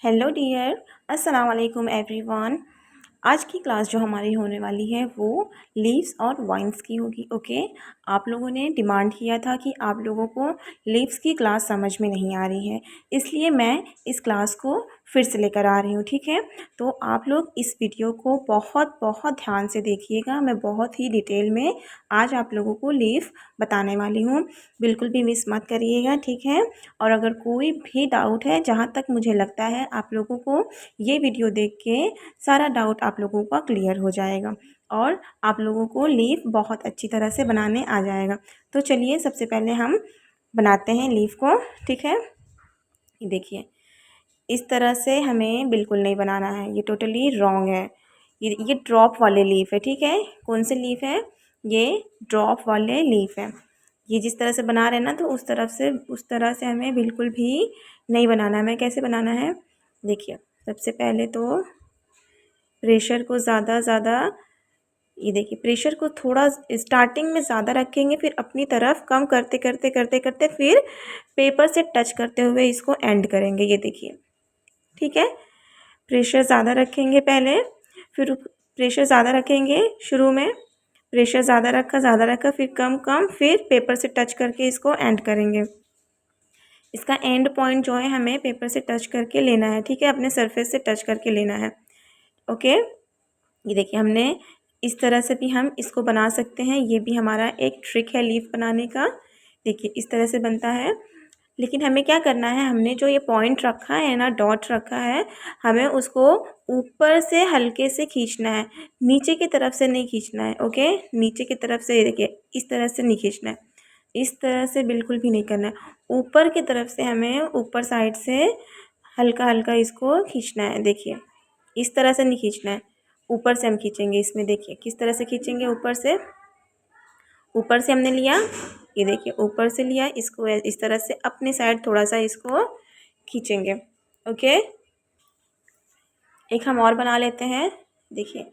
Hello dear, अस्सलाम वालेकुम everyone. आज की क्लास जो हमारी होने वाली है वो लीव्स और वाइन्स की होगी। ओके, आप लोगों ने डिमांड किया था कि आप लोगों को लीव्स की क्लास समझ में नहीं आ रही है, इसलिए मैं इस क्लास को फिर से लेकर आ रही हूँ। ठीक है, तो आप लोग इस वीडियो को बहुत बहुत ध्यान से देखिएगा। मैं बहुत ही डिटेल में आज आप लोगों को लीव बताने वाली हूँ, बिल्कुल भी मिस मत करिएगा। ठीक है, और अगर कोई भी डाउट है, जहाँ तक मुझे लगता है आप लोगों को ये वीडियो देख के सारा डाउट आप लोगों का क्लियर हो जाएगा और आप लोगों को लीफ बहुत अच्छी तरह से बनाने आ जाएगा। तो चलिए सबसे पहले हम बनाते हैं लीफ को। ठीक है, ये देखिए, इस तरह से हमें बिल्कुल नहीं बनाना है, ये टोटली रॉन्ग है। ये ड्रॉप वाले लीफ है। ठीक है, कौन से लीफ है? ये ड्रॉप वाले लीफ है। ये जिस तरह से बना रहे हैं ना, तो उस तरह से हमें बिल्कुल भी नहीं बनाना है। हमें कैसे बनाना है? देखिए, सबसे पहले तो प्रेशर को ज़्यादा ये देखिए, प्रेशर को थोड़ा स्टार्टिंग में ज़्यादा रखेंगे, फिर अपनी तरफ कम करते करते करते करते फिर पेपर से टच करते हुए इसको एंड करेंगे। ये देखिए, ठीक है, प्रेशर ज़्यादा रखेंगे पहले, फिर प्रेशर ज़्यादा रखेंगे शुरू में, प्रेशर ज़्यादा रखा फिर कम कम, फिर पेपर से टच करके इसको एंड करेंगे। इसका एंड पॉइंट जो है हमें पेपर से टच करके लेना है। ठीक है, अपने सरफेस से टच करके लेना है। ओके, ये देखिए, हमने इस तरह से भी हम इसको बना सकते हैं। ये भी हमारा एक ट्रिक है लीफ बनाने का। देखिए, इस तरह से बनता है, लेकिन हमें क्या करना है, हमने जो ये पॉइंट रखा है ना, डॉट रखा है, हमें उसको ऊपर से हल्के से खींचना है, नीचे की तरफ से नहीं खींचना है। ओके, नीचे की तरफ से, ये देखिए, इस तरह से नहीं खींचना है, इस तरह से बिल्कुल भी नहीं करना है। ऊपर की तरफ से हमें ऊपर साइड से हल्का हल्का इसको खींचना है। देखिए, इस तरह से नहीं खींचना है, ऊपर से हम खींचेंगे। इसमें देखिए किस तरह से खींचेंगे, ऊपर से हमने लिया, ये देखिए ऊपर से लिया, इसको इस तरह से अपने साइड थोड़ा सा इसको खींचेंगे। ओके, एक हम और बना लेते हैं। देखिए,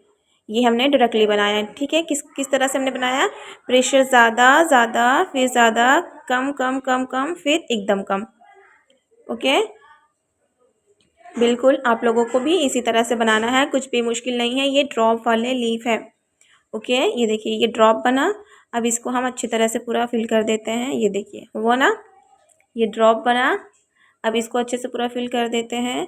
ये हमने डायरेक्टली बनाया है। ठीक है, किस किस तरह से हमने बनाया? प्रेशर ज़्यादा फिर ज़्यादा, कम कम कम कम, फिर एकदम कम। ओके, बिल्कुल आप लोगों को भी इसी तरह से बनाना है, कुछ भी मुश्किल नहीं है। ये ड्रॉप वाले लीफ है। ओके, ये देखिए, ये ड्रॉप बना। अब इसको हम अच्छी तरह से पूरा फिल कर देते हैं। ये देखिए, वो ना, ये ड्रॉप बना। अब इसको अच्छे से पूरा फिल कर देते हैं,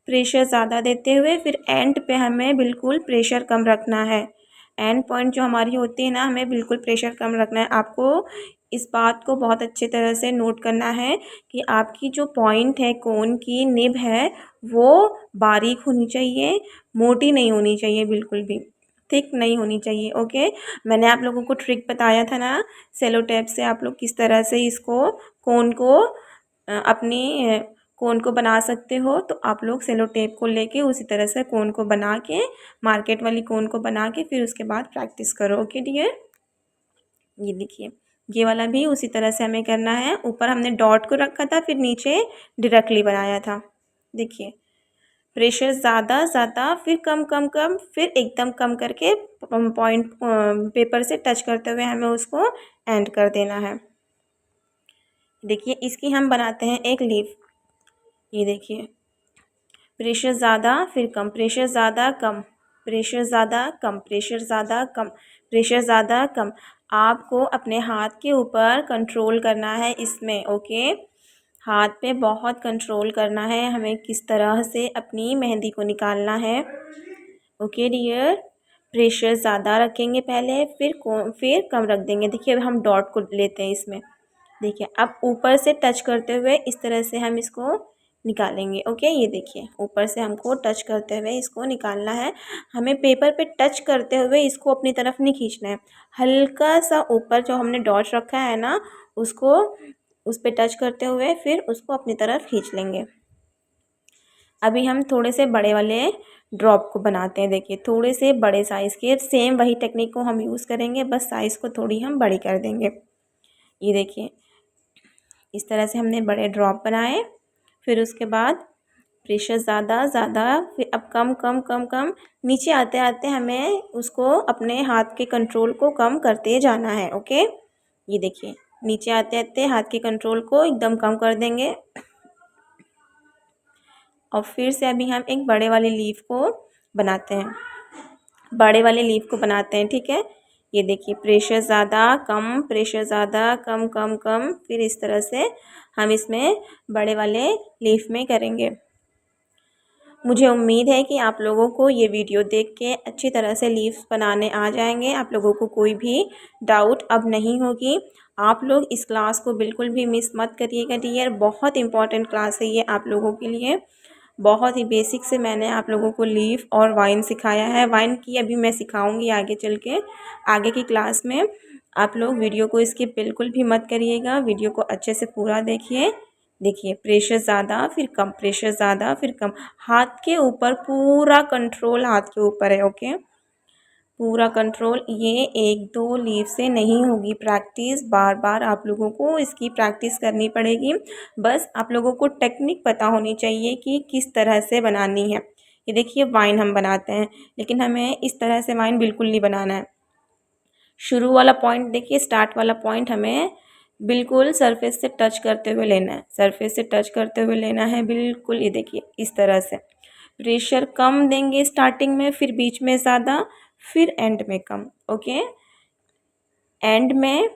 प्रेशर ज़्यादा देते हुए, फिर एंड पे हमें बिल्कुल प्रेशर कम रखना है। एंड पॉइंट जो हमारी होती है ना, हमें बिल्कुल प्रेशर कम रखना है। आपको इस बात को बहुत अच्छे तरह से नोट करना है कि आपकी जो पॉइंट है, कोन की निब है, वो बारीक होनी चाहिए, मोटी नहीं होनी चाहिए, बिल्कुल भी थिक नहीं होनी चाहिए। ओके, मैंने आप लोगों को ट्रिक बताया था ना, सेलो टेप से आप लोग किस तरह से इसको कोन को अपनी कोन को बना सकते हो। तो आप लोग सेलो टेप को लेके उसी तरह से कोन को बना के, मार्केट वाली कोन को बना के, फिर उसके बाद प्रैक्टिस करो। ओके डियर, ये देखिए, ये वाला भी उसी तरह से हमें करना है। ऊपर हमने डॉट को रखा था, फिर नीचे डायरेक्टली बनाया था। देखिए, प्रेशर ज़्यादा फिर कम कम कम, फिर एकदम कम करके पॉइंट पेपर से टच करते हुए हमें उसको एंड कर देना है। देखिए, इसकी हम बनाते हैं एक लीफ। ये देखिए, प्रेशर ज़्यादा फिर कम, प्रेशर ज़्यादा कम, प्रेशर ज़्यादा कम, प्रेशर ज़्यादा कम, प्रेशर ज़्यादा कम। आपको अपने हाथ के ऊपर कंट्रोल करना है इसमें। ओके, हाथ पे बहुत कंट्रोल करना है हमें, किस तरह से अपनी मेहंदी को निकालना है। ओके डियर, प्रेशर ज़्यादा रखेंगे पहले, फिर कम रख देंगे। देखिए, अब हम डॉट को लेते हैं इसमें। देखिए, अब ऊपर से टच करते हुए इस तरह से हम इसको निकालेंगे। ओके, ये देखिए, ऊपर से हमको टच करते हुए इसको निकालना है। हमें पेपर पे टच करते हुए इसको अपनी तरफ नहीं खींचना है, हल्का सा ऊपर जो हमने डॉट रखा है ना, उसको उस पर टच करते हुए फिर उसको अपनी तरफ खींच लेंगे। अभी हम थोड़े से बड़े वाले ड्रॉप को बनाते हैं। देखिए, थोड़े से बड़े साइज़ के, सेम वही टेक्निक को हम यूज़ करेंगे, बस साइज़ को थोड़ी हम बड़ी कर देंगे। ये देखिए, इस तरह से हमने बड़े ड्रॉप बनाए, फिर उसके बाद प्रेशर ज़्यादा, फिर अब कम कम कम कम, नीचे आते आते हमें उसको अपने हाथ के कंट्रोल को कम करते जाना है। ओके, ये देखिए, नीचे आते आते हाथ के कंट्रोल को एकदम कम कर देंगे। और फिर से अभी हम एक बड़े वाले लीफ को बनाते हैं, बड़े वाले लीफ को बनाते हैं। ठीक है, ये देखिए प्रेशर ज़्यादा कम, प्रेशर ज़्यादा कम कम कम, फिर इस तरह से हम इसमें बड़े वाले लीफ में करेंगे। मुझे उम्मीद है कि आप लोगों को ये वीडियो देख के अच्छी तरह से लीव्स बनाने आ जाएंगे। आप लोगों को कोई भी डाउट अब नहीं होगी। आप लोग इस क्लास को बिल्कुल भी मिस मत करिएगा डियर, बहुत इंपॉर्टेंट क्लास है ये आप लोगों के लिए। बहुत ही बेसिक से मैंने आप लोगों को लीफ और वाइन सिखाया है। वाइन की अभी मैं सिखाऊंगी आगे चल के, आगे की क्लास में। आप लोग वीडियो को स्किप बिल्कुल भी मत करिएगा, वीडियो को अच्छे से पूरा देखिए। देखिए प्रेशर ज़्यादा फिर कम, प्रेशर ज़्यादा फिर कम, हाथ के ऊपर पूरा कंट्रोल, हाथ के ऊपर है। ओके, पूरा कंट्रोल। ये एक दो लीव से नहीं होगी प्रैक्टिस, बार बार आप लोगों को इसकी प्रैक्टिस करनी पड़ेगी। बस आप लोगों को टेक्निक पता होनी चाहिए कि किस तरह से बनानी है। ये देखिए वाइन हम बनाते हैं, लेकिन हमें इस तरह से वाइन बिल्कुल नहीं बनाना है। शुरू वाला पॉइंट देखिए, स्टार्ट वाला पॉइंट हमें बिल्कुल सरफेस से टच करते हुए लेना है, सरफेस से टच करते हुए लेना है बिल्कुल। ये देखिए इस तरह से प्रेशर कम देंगे स्टार्टिंग में, फिर बीच में ज़्यादा, फिर एंड में कम। ओके, एंड में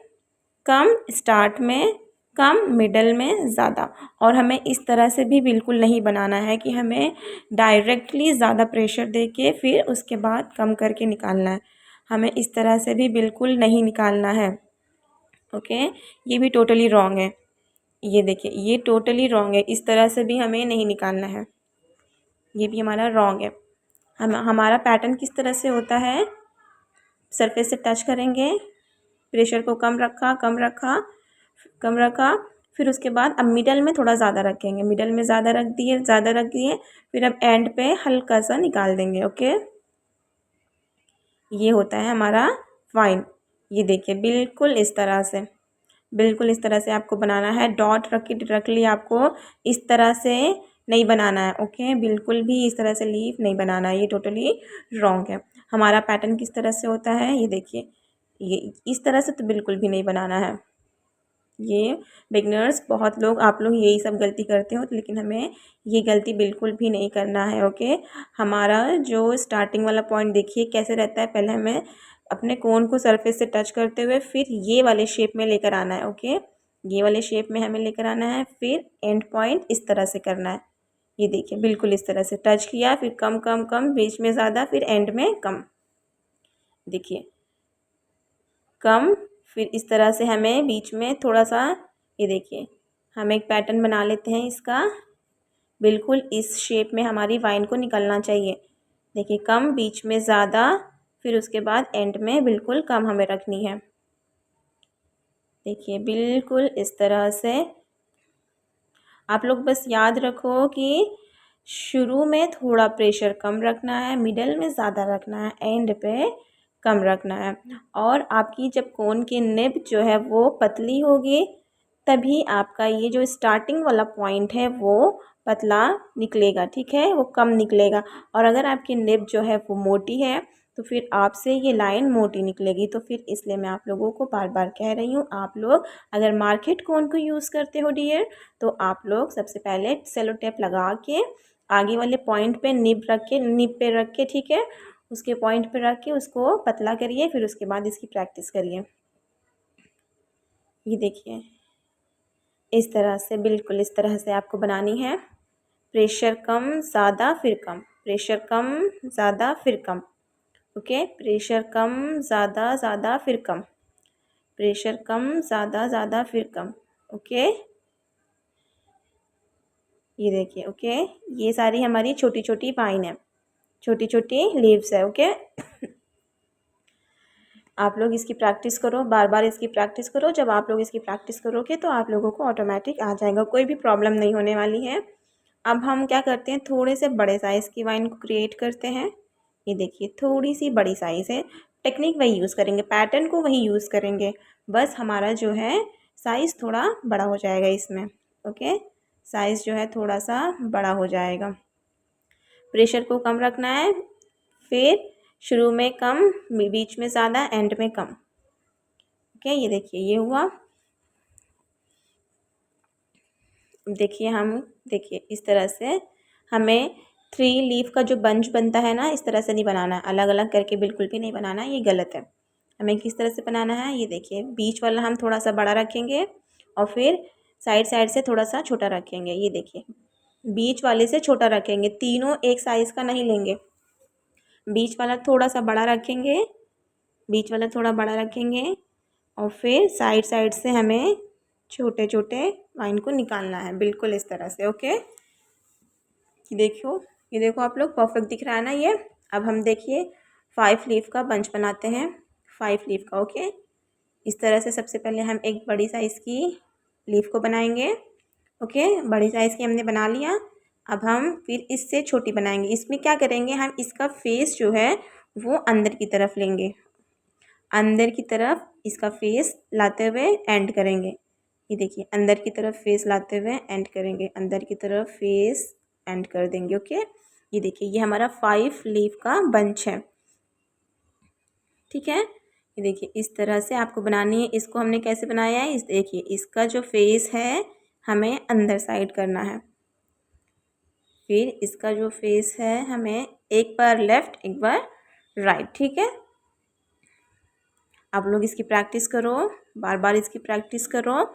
कम, स्टार्ट में कम, मिडल में ज़्यादा। और हमें इस तरह से भी बिल्कुल नहीं बनाना है कि हमें डायरेक्टली ज़्यादा प्रेशर दे के फिर उसके बाद कम करके निकालना है। हमें इस तरह से भी बिल्कुल नहीं निकालना है। ओके, ये भी टोटली रॉन्ग है। ये देखिए ये टोटली रॉन्ग है, इस तरह से भी हमें नहीं निकालना है, ये भी हमारा रॉन्ग है। हमारा पैटर्न किस तरह से होता है, सरफेस से टच करेंगे, प्रेशर को कम रखा कम रखा कम रखा, फिर उसके बाद अब मिडल में थोड़ा ज़्यादा रखेंगे, मिडल में ज़्यादा रख दिए, ज़्यादा रख दिए, फिर अब एंड पे हल्का सा निकाल देंगे। ओके, ये होता है हमारा फाइन। ये देखिए बिल्कुल इस तरह से, बिल्कुल इस तरह से आपको बनाना है। डॉट रख के डायरेक्टली आपको इस तरह से नहीं बनाना है। ओके, बिल्कुल भी इस तरह से लीफ नहीं बनाना है, ये टोटली रॉन्ग है। हमारा पैटर्न किस तरह से होता है, ये देखिए, ये इस तरह से तो बिल्कुल भी नहीं बनाना है। ये बिगनर्स बहुत लोग, आप लोग यही सब गलती करते हो, लेकिन हमें ये गलती बिल्कुल भी नहीं करना है। ओके, हमारा जो स्टार्टिंग वाला पॉइंट देखिए कैसे रहता है, पहले हमें अपने कोन को सरफेस से टच करते हुए फिर ये वाले शेप में लेकर आना है। ओके, ये वाले शेप में हमें लेकर आना है, फिर एंड पॉइंट इस तरह से करना है। ये देखिए बिल्कुल इस तरह से टच किया, फिर कम कम कम, बीच में ज़्यादा, फिर एंड में कम। देखिए कम, फिर इस तरह से हमें बीच में थोड़ा सा, ये देखिए हम एक पैटर्न बना लेते हैं इसका, बिल्कुल इस शेप में हमारी वाइन को निकलना चाहिए। देखिए कम, बीच में ज़्यादा, फिर उसके बाद एंड में बिल्कुल कम हमें रखनी है। देखिए बिल्कुल इस तरह से आप लोग बस याद रखो कि शुरू में थोड़ा प्रेशर कम रखना है, मिडल में ज़्यादा रखना है, एंड पे कम रखना है। और आपकी जब कोन की निब जो है वो पतली होगी, तभी आपका ये जो स्टार्टिंग वाला पॉइंट है वो पतला निकलेगा। ठीक है, वो कम निकलेगा। और अगर आपकी निब जो है वो मोटी है, तो फिर आपसे ये लाइन मोटी निकलेगी। तो फिर इसलिए मैं आप लोगों को बार बार कह रही हूँ, आप लोग अगर मार्केट कोन को यूज़ करते हो डियर, तो आप लोग सबसे पहले सेलो टेप लगा के आगे वाले पॉइंट पे निब रख के, निब पे रख के, ठीक है, उसके पॉइंट पे रख के उसको पतला करिए, फिर उसके बाद इसकी प्रैक्टिस करिए। ये देखिए इस तरह से, बिल्कुल इस तरह से आपको बनानी है। प्रेशर कम ज़्यादा फिर कम, प्रेशर कम ज़्यादा फिर कम। ओके, प्रेशर कम ज़्यादा ज़्यादा फिर कम, प्रेशर कम ज़्यादा ज़्यादा फिर कम। ओके, ये देखिए। ओके, ये सारी हमारी छोटी छोटी वाइन है, छोटी छोटी लीव्स है। ओके, आप लोग इसकी प्रैक्टिस करो, बार बार इसकी प्रैक्टिस करो। जब आप लोग इसकी प्रैक्टिस करोगे तो आप लोगों को ऑटोमेटिक आ जाएगा, कोई भी प्रॉब्लम नहीं होने वाली है। अब हम क्या करते हैं, थोड़े से बड़े साइज़ की वाइन को क्रिएट करते हैं। ये देखिए थोड़ी सी बड़ी साइज़ है, टेक्निक वही यूज़ करेंगे, पैटर्न को वही यूज़ करेंगे, बस हमारा जो है साइज़ थोड़ा बड़ा हो जाएगा इसमें। ओके, साइज़ जो है थोड़ा सा बड़ा हो जाएगा। प्रेशर को कम रखना है, फिर शुरू में कम, बीच में ज़्यादा, एंड में कम। ओके, ये देखिए ये हुआ। देखिए हम, देखिए इस तरह से हमें 3 लीफ का जो बंच बनता है ना, इस तरह से नहीं बनाना है, अलग अलग करके बिल्कुल भी नहीं बनाना है, ये गलत है। हमें किस तरह से बनाना है, ये देखिए बीच वाला हम थोड़ा सा बड़ा रखेंगे और फिर साइड साइड से थोड़ा सा छोटा रखेंगे। ये देखिए बीच वाले से छोटा रखेंगे, तीनों एक साइज़ का नहीं लेंगे, बीच वाला थोड़ा सा बड़ा रखेंगे, बीच वाला थोड़ा बड़ा रखेंगे और फिर साइड साइड से हमें छोटे छोटे लाइन को निकालना है, बिल्कुल इस तरह से। ओके, देखो ये देखो आप लोग, परफेक्ट दिख रहा है ना ये। अब हम देखिए 5 लीफ का बंच बनाते हैं, 5 लीफ का। ओके, इस तरह से सबसे पहले हम एक बड़ी साइज़ की लीफ को बनाएंगे। ओके, बड़ी साइज़ की हमने बना लिया। अब हम फिर इससे छोटी बनाएंगे। इसमें क्या करेंगे, हम इसका फेस जो है वो अंदर की तरफ लेंगे, अंदर की तरफ इसका फेस लाते हुए एंड करेंगे। ये देखिए अंदर की तरफ फेस लाते हुए एंड करेंगे, अंदर की तरफ फेस एंड कर देंगे। ओके, ये देखिए ये हमारा 5 लीफ का बंच है। ठीक है, ये देखिए इस तरह से आपको बनानी है। इसको हमने कैसे बनाया है, इस देखिए इसका जो फेस है हमें अंदर साइड करना है, फिर इसका जो फेस है हमें एक बार लेफ़्ट एक बार राइट। ठीक है, आप लोग इसकी प्रैक्टिस करो, बार बार इसकी प्रैक्टिस करो।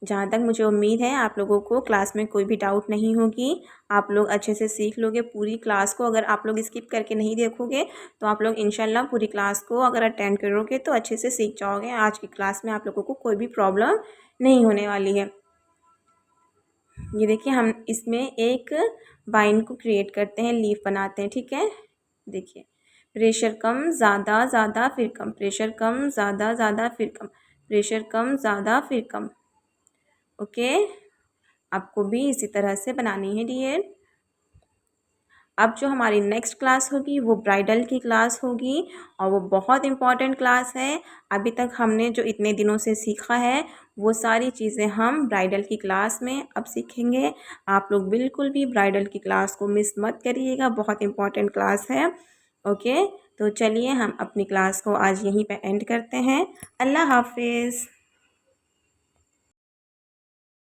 जहाँ तक मुझे उम्मीद है आप लोगों को क्लास में कोई भी डाउट नहीं होगी, आप लोग अच्छे से सीख लोगे पूरी क्लास को। अगर आप लोग स्किप करके नहीं देखोगे तो आप लोग इंशाल्लाह पूरी क्लास को अगर अटेंड करोगे तो अच्छे से सीख जाओगे। आज की क्लास में आप लोगों को कोई भी प्रॉब्लम नहीं होने वाली है। ये देखिए हम इसमें एक बाइन को क्रिएट करते हैं, लीफ बनाते हैं। ठीक है, देखिए प्रेशर कम ज़्यादा ज़्यादा फिर कम, प्रेशर कम ज़्यादा ज़्यादा फिर कम, प्रेशर कम ज़्यादा फिर कम। ओके, आपको भी इसी तरह से बनानी है डियर। अब जो हमारी नेक्स्ट क्लास होगी वो ब्राइडल की क्लास होगी और वो बहुत इम्पॉर्टेंट क्लास है। अभी तक हमने जो इतने दिनों से सीखा है वो सारी चीज़ें हम ब्राइडल की क्लास में अब सीखेंगे। आप लोग बिल्कुल भी ब्राइडल की क्लास को मिस मत करिएगा, बहुत इम्पॉर्टेंट क्लास है। ओके, तो चलिए हम अपनी क्लास को आज यहीं पे एंड करते हैं। अल्लाह हाफिज़।